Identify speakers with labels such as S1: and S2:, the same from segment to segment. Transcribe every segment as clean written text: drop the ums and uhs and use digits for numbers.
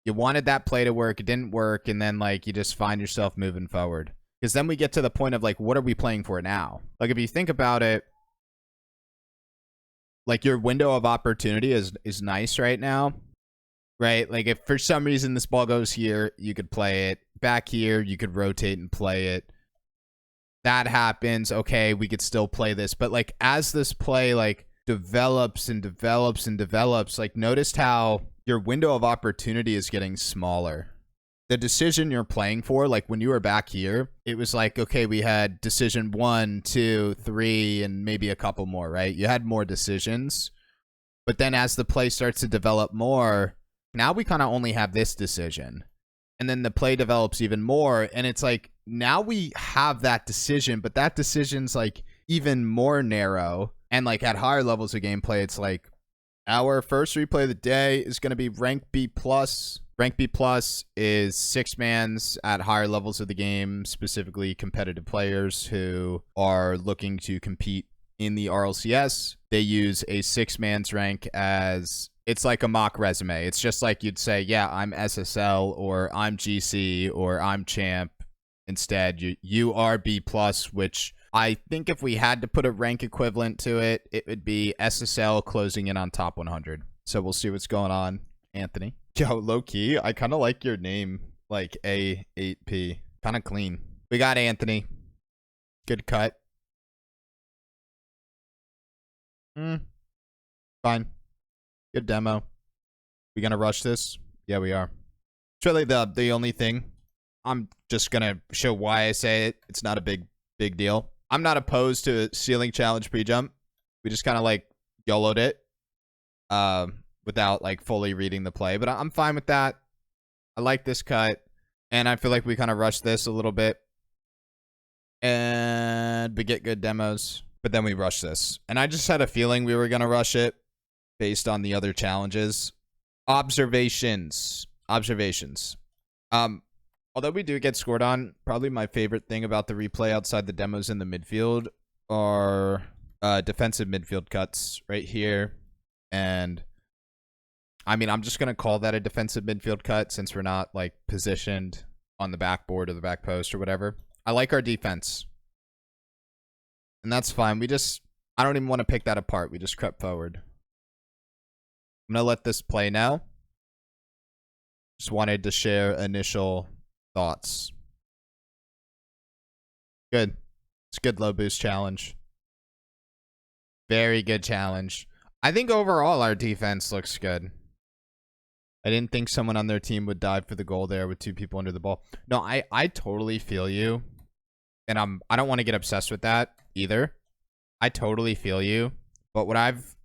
S1: You wanted that play to work, it didn't work, and then like you just find yourself moving forward. Because then we get to the point of like, what are we playing for now? Like if you think about it, like your window of opportunity is nice right now, right? Like if for some reason this ball goes here, you could play it. Back here, you could rotate and play it. That happens, okay, we could still play this. But like as this play like develops and develops and develops, like notice how your window of opportunity is getting smaller. The decision you're playing for, like when you were back here, it was like, okay, we had decision 1, 2, 3, and maybe a couple more, right? You had more decisions. But then as the play starts to develop more, now we kind of only have this decision. And then the play develops even more. And it's like, now we have that decision, but that decision's like even more narrow. And like at higher levels of gameplay, it's like our first replay of the day is going to be Rank BPLUS. Rank BPLUS is 6-mans at higher levels of the game, specifically competitive players who are looking to compete in the RLCS. They use a 6-man's rank as, it's like a mock resume. It's just like you'd say, yeah, I'm SSL or I'm GC or I'm champ. Instead, you are B+, which I think if we had to put a rank equivalent to it, it would be SSL closing in on top 100. So we'll see what's going on, Anthony. Yo, low-key, I kind of like your name, like A8P. Kind of clean. We got Anthony. Good cut. Fine. Good demo. We gonna rush this? Yeah, we are. It's really the only thing. I'm just gonna show why I say it. It's not a big deal. I'm not opposed to ceiling challenge pre-jump. We just kind of like YOLO'd it. Without like fully reading the play, but I'm fine with that. I like this cut, and I feel like we kind of rushed this a little bit, and we get good demos, but then we rush this, and I just had a feeling we were gonna rush it based on the other challenges. Observations. Although we do get scored on, probably my favorite thing about the replay outside the demos in the midfield are defensive midfield cuts right here, and I mean, I'm just going to call that a defensive midfield cut since we're not, like, positioned on the backboard or the back post or whatever. I like our defense. And that's fine. I don't even want to pick that apart. We just crept forward. I'm going to let this play now. Just wanted to share initial thoughts. Good. It's a good low boost challenge. Very good challenge. I think overall our defense looks good. I didn't think someone on their team would dive for the goal there with 2 people under the ball. No, I totally feel you. And I don't want to get obsessed with that either. I totally feel you. But what I've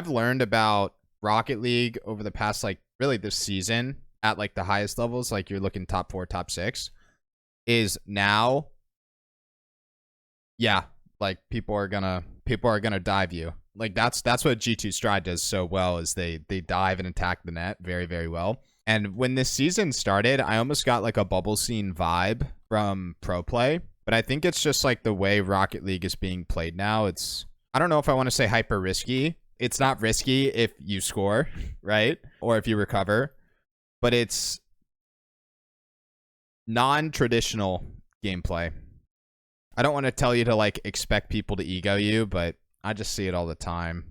S1: learned about Rocket League over the past, like, really this season at like the highest levels, like you're looking top 4, top 6, is now, yeah, like people are gonna dive you. Like that's what G2 Stride does so well, is they dive and attack the net very, very well. And when this season started, I almost got like a bubble scene vibe from pro play, but I think it's just like the way Rocket League is being played now. I don't know if I want to say hyper risky. It's not risky if you score, right? Or if you recover, but it's non-traditional gameplay. I don't want to tell you to like expect people to ego you, but I just see it all the time.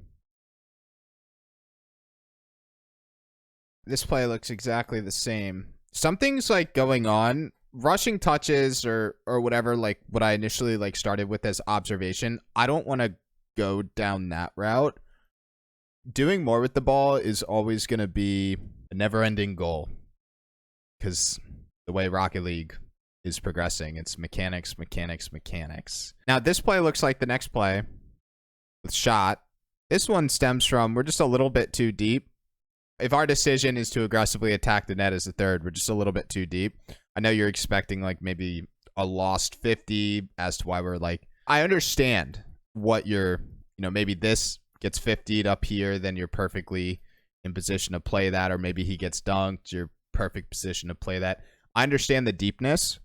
S1: This play looks exactly the same. Something's like going on. Rushing touches or whatever, like what I initially like started with as observation. I don't want to go down that route. Doing more with the ball is always going to be a never-ending goal. Because the way Rocket League is progressing, it's mechanics. Now, this play looks like the next play with shot. This one stems from, we're just a little bit too deep. If our decision is to aggressively attack the net as a third, we're just a little bit too deep. I know you're expecting like maybe a lost 50 as to why we're like, I understand what you're, maybe this gets 50'd up here, then you're perfectly in position to play that, or maybe he gets dunked, you're perfect position to play that. I understand the deepness.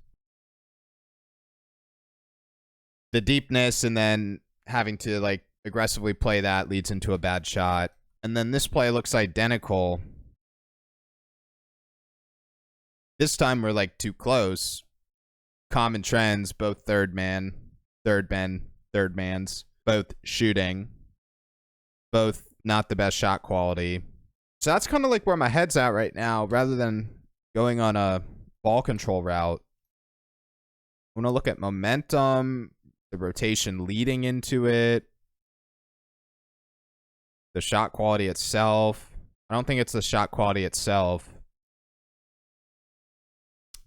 S1: And then having to like aggressively play that leads into a bad shot. And then this play looks identical, This time we're like too close. Common trends, both third mans, both shooting, both not the best shot quality. So that's kind of like where my head's at right now. Rather than going on a ball control route, I want to look at momentum, the rotation leading into it, the shot quality itself. I don't think it's the shot quality itself.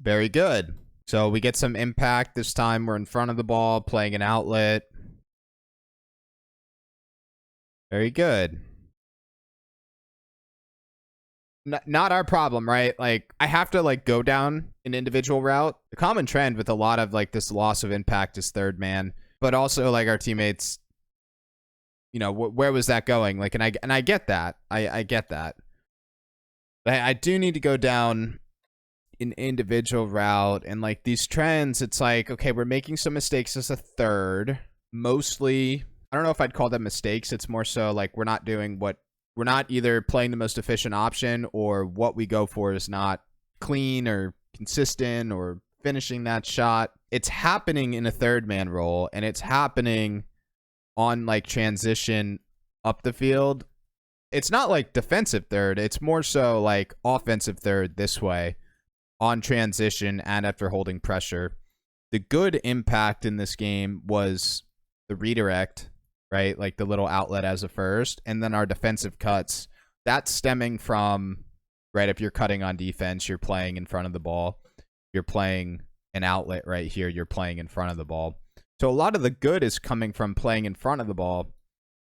S1: Very good. So we get some impact this time. We're in front of the ball, playing an outlet. Very good. Not our problem, right? Like, I have to like go down an individual route. The common trend with a lot of like this loss of impact is third man, but also like our teammates, you know, where was that going? Like, and I get that. I get that. But I do need to go down an individual route, and like these trends, it's like, okay, we're making some mistakes as a third. Mostly, I don't know if I'd call them mistakes. It's more so like we're not doing what we're not either playing the most efficient option, or what we go for is not clean or consistent or finishing that shot. It's happening in a third man role, and it's happening on like transition up the field. It's not like defensive third. It's more so like offensive third this way on transition and after holding pressure. The good impact in this game was the redirect, right? Like the little outlet as a first, and then our defensive cuts. That's stemming from, right, if you're cutting on defense, you're playing in front of the ball. You're playing an outlet right here, you're playing in front of the ball. So a lot of the good is coming from playing in front of the ball.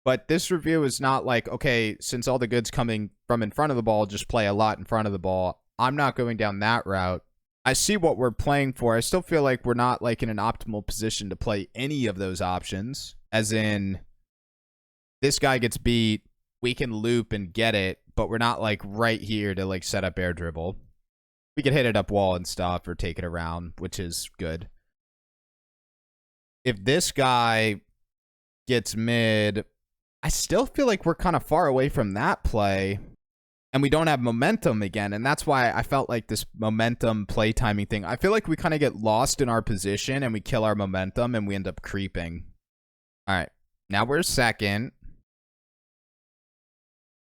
S1: But this review is not like, okay, since all the good's coming from in front of the ball, just play a lot in front of the ball. I'm not going down that route. I see what we're playing for. I still feel like we're not like in an optimal position to play any of those options. As in, this guy gets beat, we can loop and get it, but we're not like right here to like set up air dribble. We could hit it up wall and stuff or take it around, which is good. If this guy gets mid, I still feel like we're kind of far away from that play, and we don't have momentum again. And that's why I felt like this momentum play timing thing, I feel like we kind of get lost in our position and we kill our momentum and we end up creeping. All right, now we're second.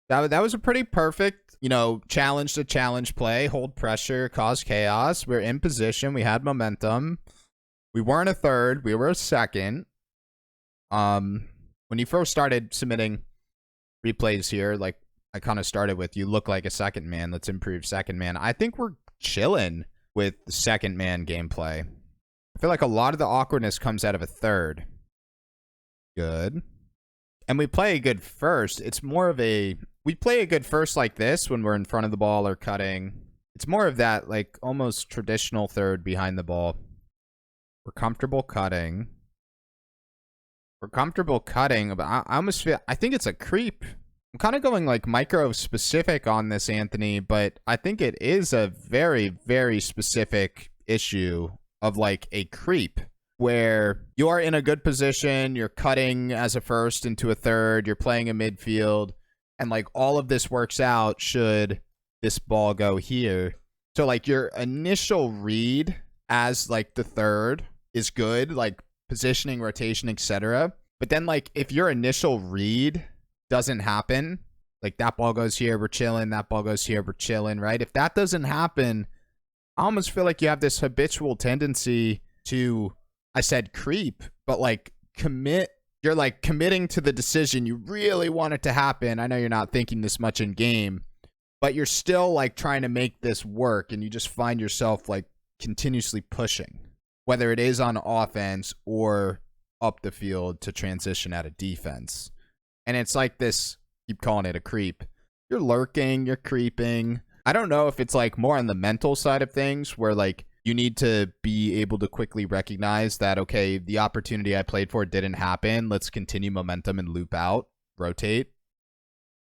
S1: That was a pretty perfect, you know, challenge to challenge play, hold pressure, cause chaos. We're in position. We had momentum. We weren't a third. We were a second. When you first started submitting replays here, like I kind of started with, you look like a second man. Let's improve second man. I think we're chilling with the second man gameplay. I feel like a lot of the awkwardness comes out of a third. Good. And we play a good first. It's more of a, we play a good first like this when we're in front of the ball or cutting. It's more of that like almost traditional third behind the ball. We're comfortable cutting. We're comfortable cutting, but I almost feel, I think it's a creep. I'm kind of going like micro specific on this, Anthony, but I think it is a very, very specific issue of like a creep where you are in a good position, you're cutting as a first into a third, you're playing a midfield, and like all of this works out should this ball go here. So like your initial read as like the third is good, like positioning, rotation, etc. But then like if your initial read doesn't happen, like that ball goes here, we're chilling, that ball goes here, we're chilling, right? If that doesn't happen, I almost feel like you have this habitual tendency to, I said creep, but like commit. You're like committing to the decision. You really want it to happen. I know you're not thinking this much in game, but you're still like trying to make this work, and you just find yourself like continuously pushing, whether it is on offense or up the field to transition out of defense. And it's like this, keep calling it a creep. You're lurking, you're creeping. I don't know if it's like more on the mental side of things where like you need to be able to quickly recognize that, okay, the opportunity I played for didn't happen. Let's continue momentum and loop out, rotate.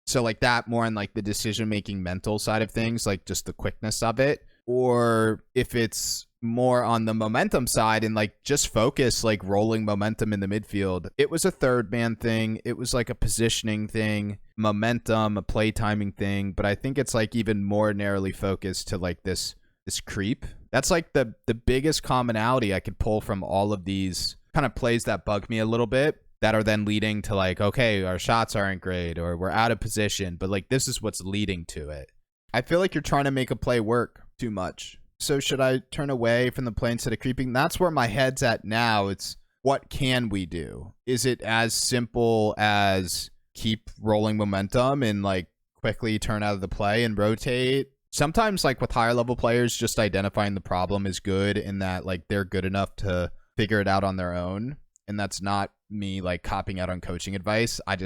S1: So like that more on like the decision-making mental side of things, like just the quickness of it. Or if it's more on the momentum side and like just focus like rolling momentum in the midfield. It was a third man thing. It was like a positioning thing, momentum, a play timing thing. But I think it's like even more narrowly focused to like this this creep. That's like the biggest commonality I could pull from all of these kind of plays that bug me a little bit, that are then leading to like, okay, our shots aren't great or we're out of position, but like this is what's leading to it. I feel like you're trying to make a play work too much. So should I turn away from the play instead of creeping? That's where my head's at now. It's what can we do? Is it as simple as keep rolling momentum and like quickly turn out of the play and rotate? Sometimes like with higher level players, just identifying the problem is good in that like they're good enough to figure it out on their own. And that's not me like copying out on coaching advice. I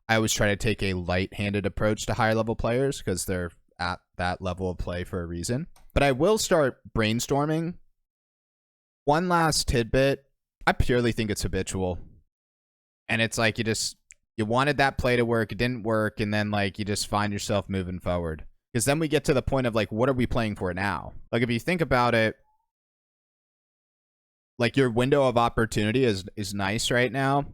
S1: always try to take a light-handed approach to higher level players because they're at that level of play for a reason. But I will start brainstorming. One last tidbit. I purely think it's habitual. And it's like you wanted that play to work, it didn't work, and then like you just find yourself moving forward. Because then we get to the point of like, what are we playing for now? Like if you think about it, like your window of opportunity is nice right now,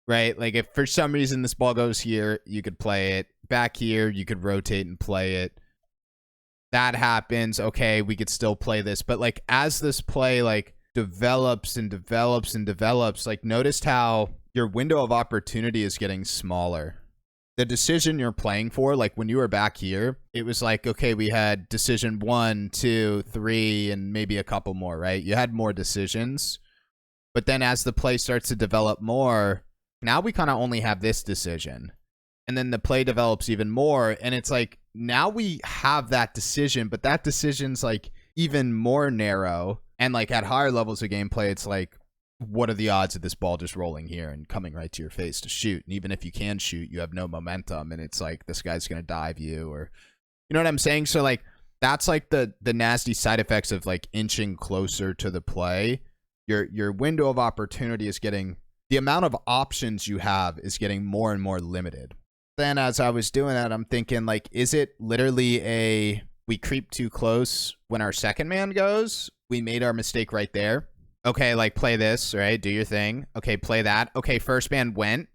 S1: right? Like if for some reason this ball goes here, you could play it. Back here, you could rotate and play it. That happens, okay, we could still play this. But like as this play like develops and develops and develops, like notice how your window of opportunity is getting smaller. The decision you're playing for, like when you were back here, it was like, okay, we had decision 1, 2, 3, and maybe a couple more, right? You had more decisions. But then as the play starts to develop more, now we kind of only have this decision. And then the play develops even more. And it's like, now we have that decision, but that decision's like even more narrow. And like at higher levels of gameplay, it's like, what are the odds of this ball just rolling here and coming right to your face to shoot? And even if you can shoot, you have no momentum. And it's like, this guy's going to dive you, or, you know what I'm saying? So like, that's like the nasty side effects of like inching closer to the play. Your window of opportunity is getting, the amount of options you have is getting more and more limited. Then as I was doing that, I'm thinking like, is it literally we creep too close when our second man goes? We made our mistake right there. Okay, like play this, right? Do your thing. Okay, play that. Okay, first man went.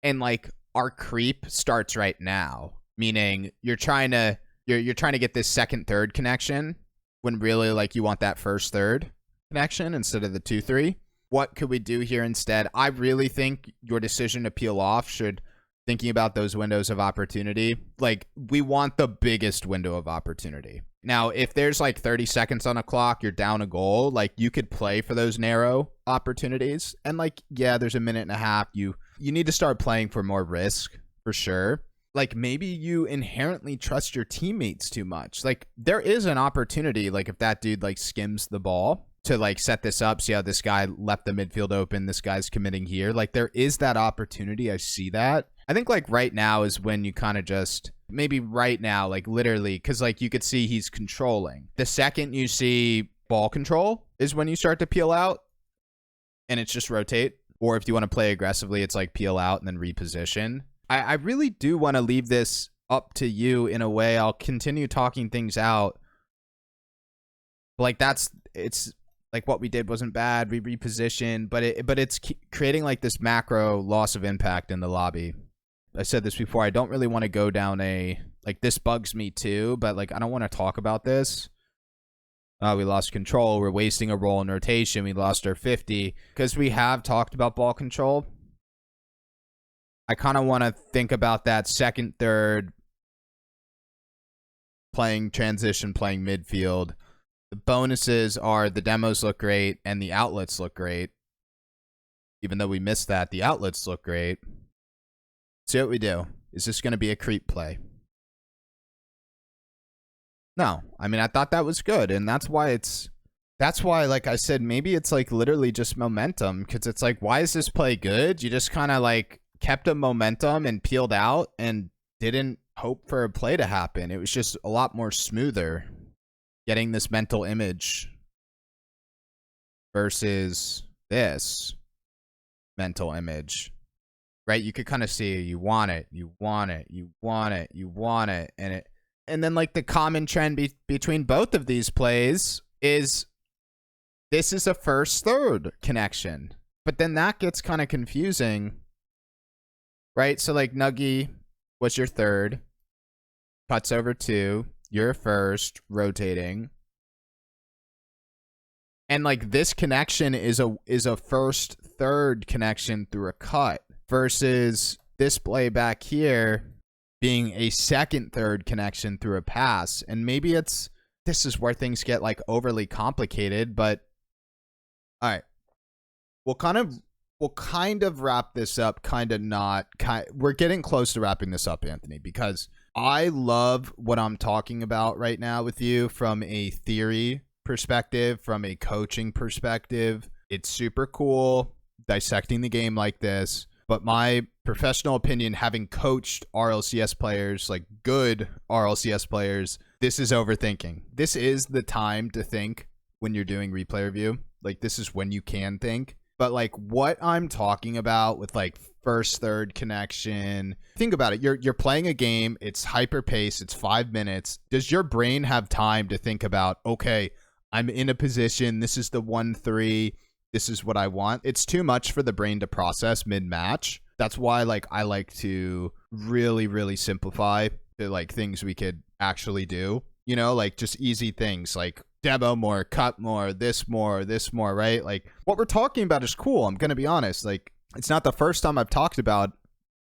S1: And like our creep starts right now. Meaning you're trying to get this second third connection when really like you want that first third connection instead of the 2-3. What could we do here instead? I really think your decision to peel off should, thinking about those windows of opportunity, like we want the biggest window of opportunity. Now, if there's like 30 seconds on a clock, you're down a goal, like you could play for those narrow opportunities. And like, yeah, there's a minute and a half. You need to start playing for more risk for sure. Like maybe you inherently trust your teammates too much. Like there is an opportunity, like if that dude like skims the ball to like set this up, see how this guy left the midfield open, this guy's committing here. Like there is that opportunity. I see that. I think like right now is when you kind of just, maybe right now, like literally, because like you could see he's controlling. The second you see ball control is when you start to peel out and it's just rotate. Or if you want to play aggressively, it's like peel out and then reposition. I really do want to leave this up to you in a way. I'll continue talking things out. Like it's like what we did wasn't bad. We repositioned, but it's creating like this macro loss of impact in the lobby. I said this before. I don't really want to go down like this bugs me too, but like I don't want to talk about this. We lost control. We're wasting a roll in rotation. We lost our 50 because we have talked about ball control. I kind of want to think about that second, third, playing transition, playing midfield. The bonuses are the demos look great and the outlets look great. Even though we missed that, the outlets look great. See what we do. Is this going to be a creep play? No. I mean, I thought that was good. And that's why like I said, maybe it's like literally just momentum. Because it's like, why is this play good? You just kind of like kept a momentum and peeled out and didn't hope for a play to happen. It was just a lot more smoother getting this mental image versus this mental image, right? You could kind of see you want it, you want it, you want it, you want it. And then like the common trend between both of these plays is this is a first third connection, but then that gets kind of confusing, right? So like Nuggy was your third, cuts over 2, you're first, rotating. And like this connection is a first third connection through a cut versus this play back here being a second third connection through a pass. And maybe this is where things get like overly complicated, but all right. We'll kind of wrap this up, we're getting close to wrapping this up, Anthony, because I love what I'm talking about right now with you from a theory perspective, from a coaching perspective. It's super cool dissecting the game like this. But my professional opinion, having coached RLCS players, like good RLCS players, this is overthinking. This is the time to think when you're doing replay review. Like, this is when you can think. But like what I'm talking about with like first third connection, think about it. You're playing a game. It's hyper pace. It's 5 minutes. Does your brain have time to think about, okay, I'm in a position. This is the 1-3. This is what I want. It's too much for the brain to process mid-match. That's why like I like to really, really simplify the like things we could actually do. You know, like just easy things like demo more, cut more, this more, right? Like what we're talking about is cool. I'm going to be honest. Like it's not the first time I've talked about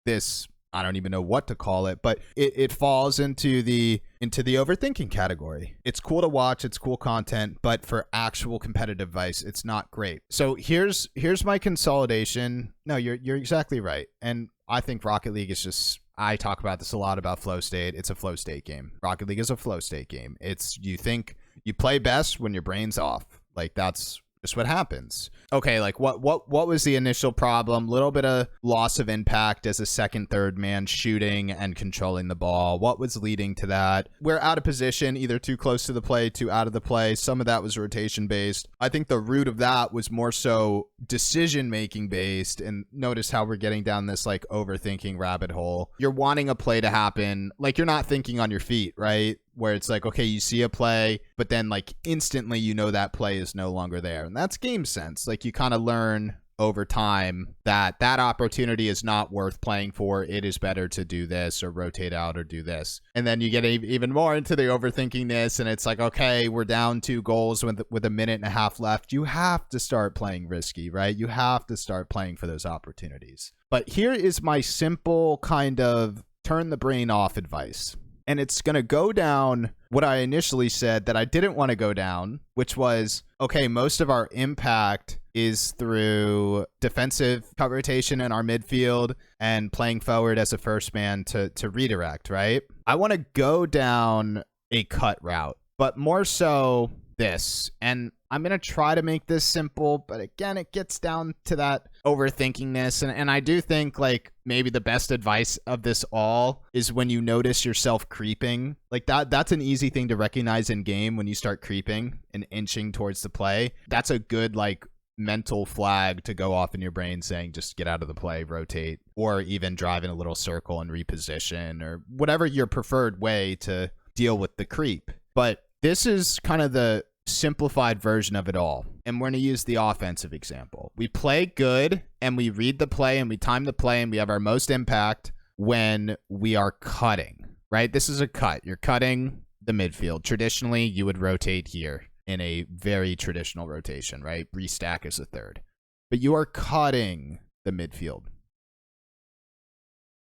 S1: this. I don't even know what to call it, but it falls into the overthinking category. It's cool to watch, it's cool content, but for actual competitive advice, it's not great. So here's my consolidation. No, you're exactly right. And I think Rocket League is just, I talk about this a lot about flow state. It's a flow state game. Rocket League is a flow state game. It's, you think you play best when your brain's off. Like that's just what happens. Okay, like what was the initial problem? Little bit of loss of impact as a second, third man shooting and controlling the ball. What was leading to that? We're out of position, either too close to the play, too out of the play. Some of that was rotation based. I think the root of that was more so decision making based. And notice how we're getting down this like overthinking rabbit hole. You're wanting a play to happen. Like you're not thinking on your feet, right? Where it's like, okay, you see a play, but then like instantly you know that play is no longer there. And that's game sense. Like you kind of learn over time that that opportunity is not worth playing for. It is better to do this or rotate out or do this. And then you get even more into the overthinking this, and it's like, okay, we're down 2 goals with a minute and a half left. You have to start playing risky, right? You have to start playing for those opportunities. But here is my simple kind of turn the brain off advice. And it's going to go down what I initially said that I didn't want to go down, which was, okay, most of our impact is through defensive cut rotation in our midfield and playing forward as a first man to redirect, right? I want to go down a cut route, but more so this. And I'm going to try to make this simple, but again, it gets down to that overthinkingness. And I do think like maybe the best advice of this all is when you notice yourself creeping like that's an easy thing to recognize in game. When you start creeping and inching towards the play, that's a good like mental flag to go off in your brain saying, just get out of the play, rotate, or even drive in a little circle and reposition or whatever your preferred way to deal with the creep. But this is kind of the simplified version of it all. And we're going to use the offensive example. We play good and we read the play and we time the play and we have our most impact when we are cutting, right? This is a cut. You're cutting the midfield. Traditionally, you would rotate here in a very traditional rotation, right? Restack as a third. But you are cutting the midfield.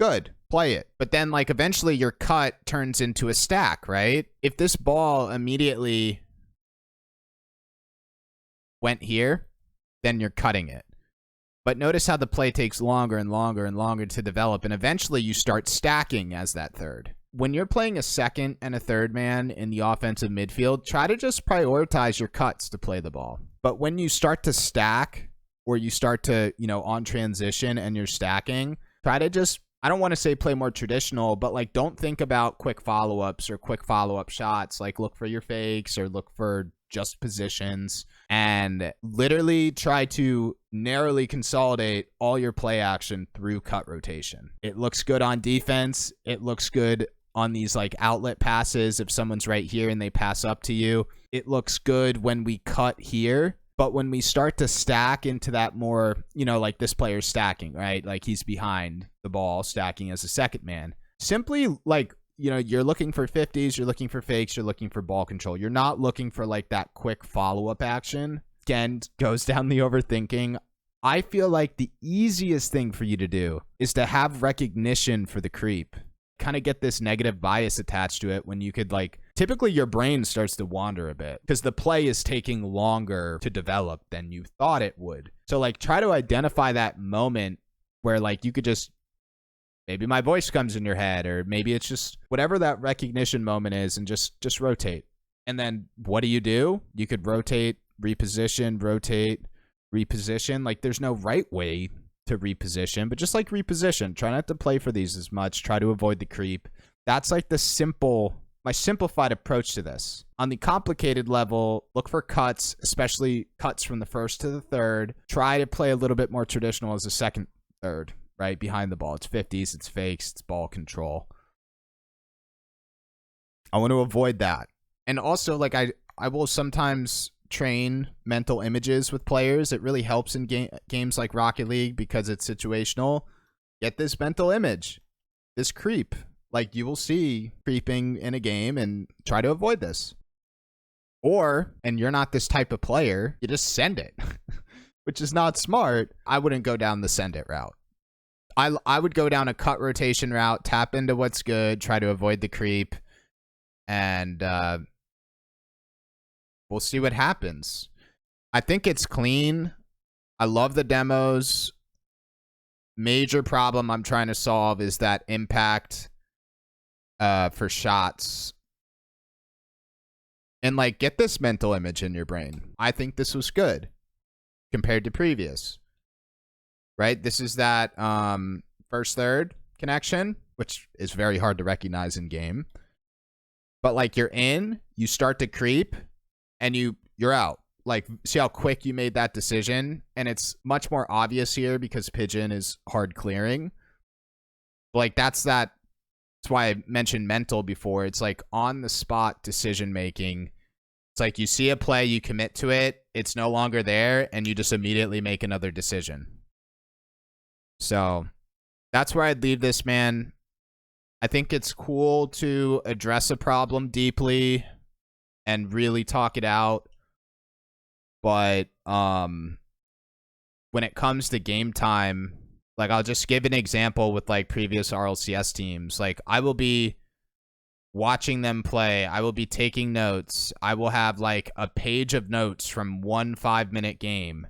S1: Good. Play it. But then like eventually your cut turns into a stack, right? If this ball immediately went here, then you're cutting it. But notice how the play takes longer and longer and longer to develop, and eventually you start stacking as that third. When you're playing a second and a third man in the offensive midfield, try to just prioritize your cuts to play the ball. But when you start to stack, or you start to, on transition and you're stacking, try to just, I don't want to say play more traditional, but like don't think about quick follow-ups or quick follow-up shots. Like look for your fakes or look for just positions and literally try to narrowly consolidate all your play action through cut rotation. It looks good on defense. It looks good on these like outlet passes. If someone's right here and they pass up to you, it looks good when we cut here. But when we start to stack into that more, like this player's stacking, right? Like he's behind the ball, stacking as a second man. Simply like, you're looking for 50s, you're looking for fakes, you're looking for ball control. You're not looking for like that quick follow-up action. again, goes down the overthinking. I feel like the easiest thing for you to do is to have recognition for the creep. Kind of get this negative bias attached to it when you could, like, typically your brain starts to wander a bit because the play is taking longer to develop than you thought it would. So, like, try to identify that moment where, like, you could just, maybe my voice comes in your head, or maybe it's just whatever that recognition moment is, and just rotate. And then what do? You could rotate, reposition, rotate, reposition. Like, there's no right way to reposition, but just like reposition. Try not to play for these as much. Try to avoid the creep. That's like my simplified approach to this. On the complicated level, look for cuts, especially cuts from the first to the third. Try to play a little bit more traditional as a second, third, right? Behind the ball. It's 50s, it's fakes, it's ball control. I want to avoid that. And also, like, I will sometimes train mental images with players. It really helps in games like Rocket League because it's situational. Get this mental image, this creep. Like, you will see creeping in a game, and try to avoid this. Or, and you're not this type of player, you just send it, which is not smart. I wouldn't go down the send it route. I would go down a cut rotation route, tap into what's good, try to avoid the creep, and we'll see what happens. I think it's clean. I love the demos. Major problem I'm trying to solve is that impact for shots. And, like, get this mental image in your brain. I think this was good compared to previous. Right? This is that first third connection, which is very hard to recognize in game. But, like, you're in, you start to creep, and you're out. Like, see how quick you made that decision? And it's much more obvious here because Pigeon is hard clearing. Like, that's why I mentioned mental before. It's like on the spot decision making. It's like you see a play, you commit to it, it's no longer there, and you just immediately make another decision. So that's where I'd leave this, man. I think it's cool to address a problem deeply and really talk it out. But when it comes to game time, like, I'll just give an example with, like, previous RLCS teams. Like, I will be watching them play. I will be taking notes. I will have, like, a page of notes from 1 5-minute game.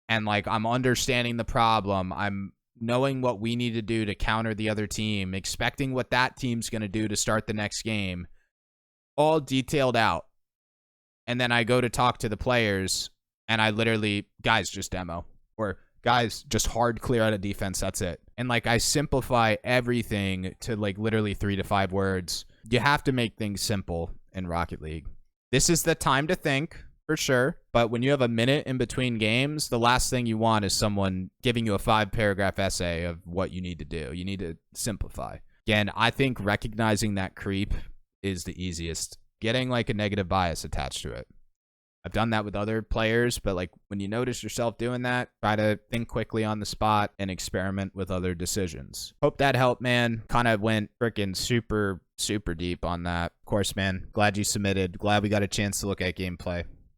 S1: And, like, I'm understanding the problem. I'm knowing what we need to do to counter the other team, expecting what that team's going to do to start the next game. All detailed out. And then I go to talk to the players, and I literally, guys, just demo. Or, guys, just hard clear out of defense, that's it. And, like, I simplify everything to, like, literally 3 to 5 words. You have to make things simple in Rocket League. This is the time to think, for sure. But when you have a minute in between games, the last thing you want is someone giving you a 5-paragraph essay of what you need to do. You need to simplify. Again, I think recognizing that creep is the easiest. Getting, like, a negative bias attached to it. I've done that with other players, but, like, when you notice yourself doing that, try to think quickly on the spot and experiment with other decisions. Hope that helped, man. Kind of went freaking super, super deep on that. Of course, man. Glad you submitted. Glad we got a chance to look at gameplay.